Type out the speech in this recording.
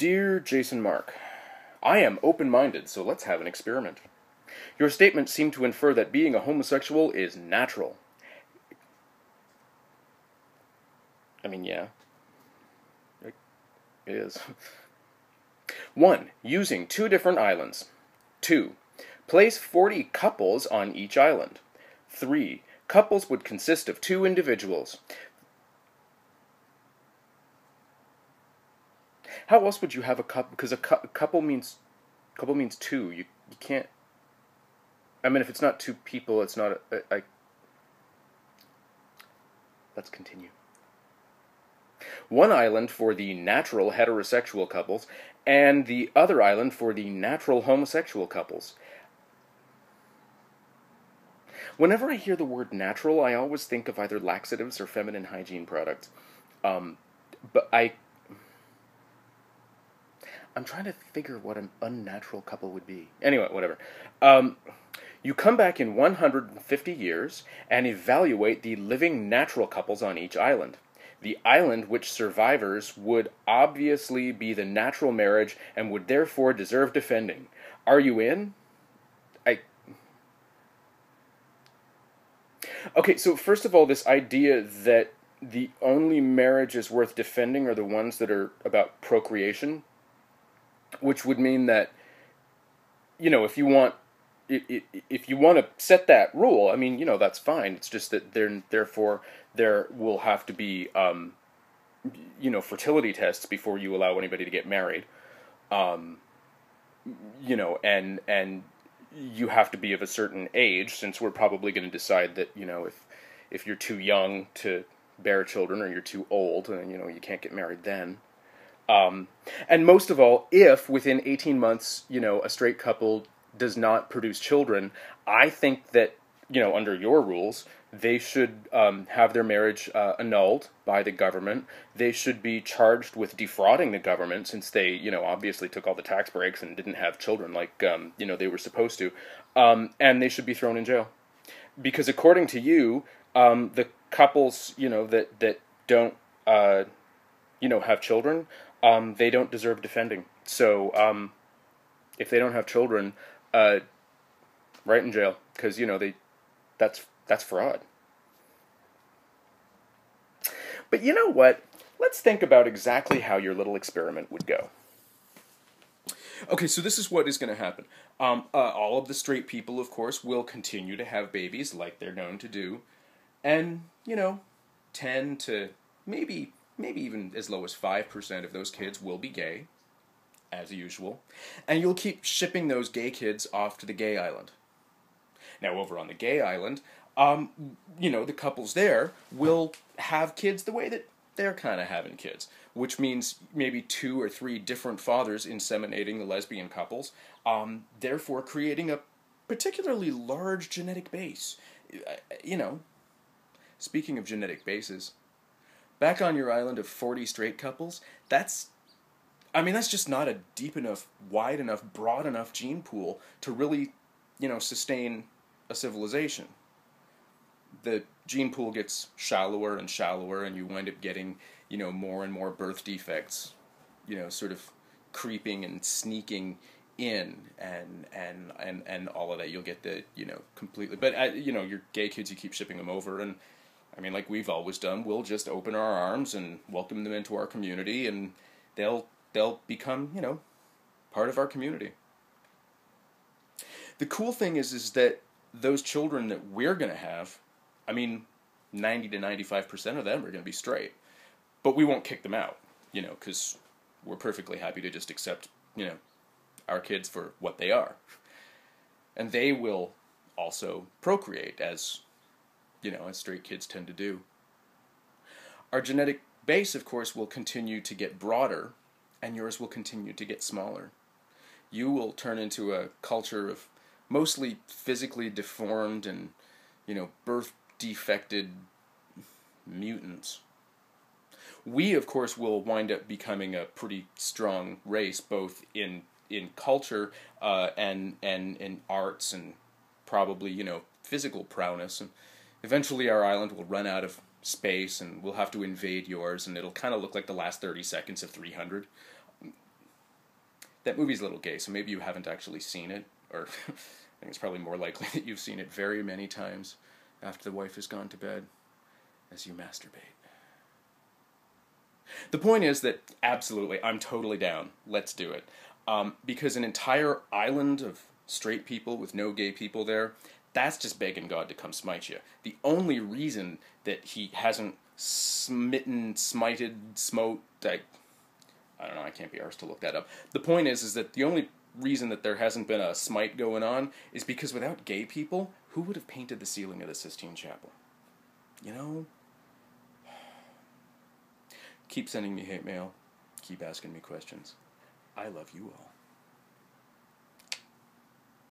Dear Jason Mark, I am open-minded, so let's have an experiment. Your statements seem to infer that being a homosexual is natural. I mean, yeah. It is. 1. Using 2 different islands. 2. Place 40 couples on each island. 3. Couples would consist of 2 individuals. How else would you have a couple? Because a couple means 2. You can't. I mean, if it's not 2 people, it's not a. Let's continue. 1 island for the natural heterosexual couples, and the other island for the natural homosexual couples. Whenever I hear the word natural, I always think of either laxatives or feminine hygiene products. But I'm trying to figure what an unnatural couple would be. Anyway, whatever. You come back in 150 years and evaluate the living natural couples on each island. The island which survivors would obviously be the natural marriage and would therefore deserve defending. Are you in? Okay, so first of all, this idea that the only marriages worth defending are the ones that are about procreation, which would mean that, if you want to set that rule, I mean, that's fine. It's just that therefore there will have to be, fertility tests before you allow anybody to get married. And you have to be of a certain age, since we're probably going to decide that, if you're too young to bear children or you're too old, and, you can't get married then. And most of all, if within 18 months, a straight couple does not produce children, I think that, under your rules, they should have their marriage annulled by the government. They should be charged with defrauding the government, since they, obviously took all the tax breaks and didn't have children like, they were supposed to. And they should be thrown in jail. Because according to you, the couples, that don't, have children, they don't deserve defending. So, if they don't have children, right in jail, because that's fraud. But you know what? Let's think about exactly how your little experiment would go. Okay, so this is what is going to happen. All of the straight people, of course, will continue to have babies like they're known to do, and 10 to maybe even as low as 5% of those kids will be gay, as usual, and you'll keep shipping those gay kids off to the gay island. Now, over on the gay island, the couples there will have kids the way that they're kind of having kids, which means maybe 2 or 3 different fathers inseminating the lesbian couples, therefore creating a particularly large genetic base. Speaking of genetic bases, back on your island of 40 straight couples, that's just not a deep enough, wide enough, broad enough gene pool to really, sustain a civilization. The gene pool gets shallower and shallower, and you wind up getting, more and more birth defects, sort of creeping and sneaking in, and all of that. You'll get the, completely, but, your gay kids, you keep shipping them over, and, like we've always done, we'll just open our arms and welcome them into our community, and they'll become, part of our community. The cool thing is that those children that we're going to have, 90 to 95% of them are going to be straight. But we won't kick them out, because we're perfectly happy to just accept, our kids for what they are. And they will also procreate, as straight kids tend to do. Our genetic base, of course, will continue to get broader, and yours will continue to get smaller. You will turn into a culture of mostly physically deformed and, birth defected mutants. We, of course, will wind up becoming a pretty strong race, both in culture and in arts and probably, physical prowess. And eventually our island will run out of space and we'll have to invade yours, and it'll kind of look like the last 30 seconds of 300. That movie's a little gay, so maybe you haven't actually seen it, or I think it's probably more likely that you've seen it very many times after the wife has gone to bed as you masturbate. The point is that, absolutely, I'm totally down. Let's do it. Because an entire island of straight people with no gay people there, that's just begging God to come smite you. The only reason that he hasn't smited, smote, I don't know, I can't be arsed to look that up. The point is that the only reason that there hasn't been a smite going on is because without gay people, who would have painted the ceiling of the Sistine Chapel? You know? Keep sending me hate mail. Keep asking me questions. I love you all.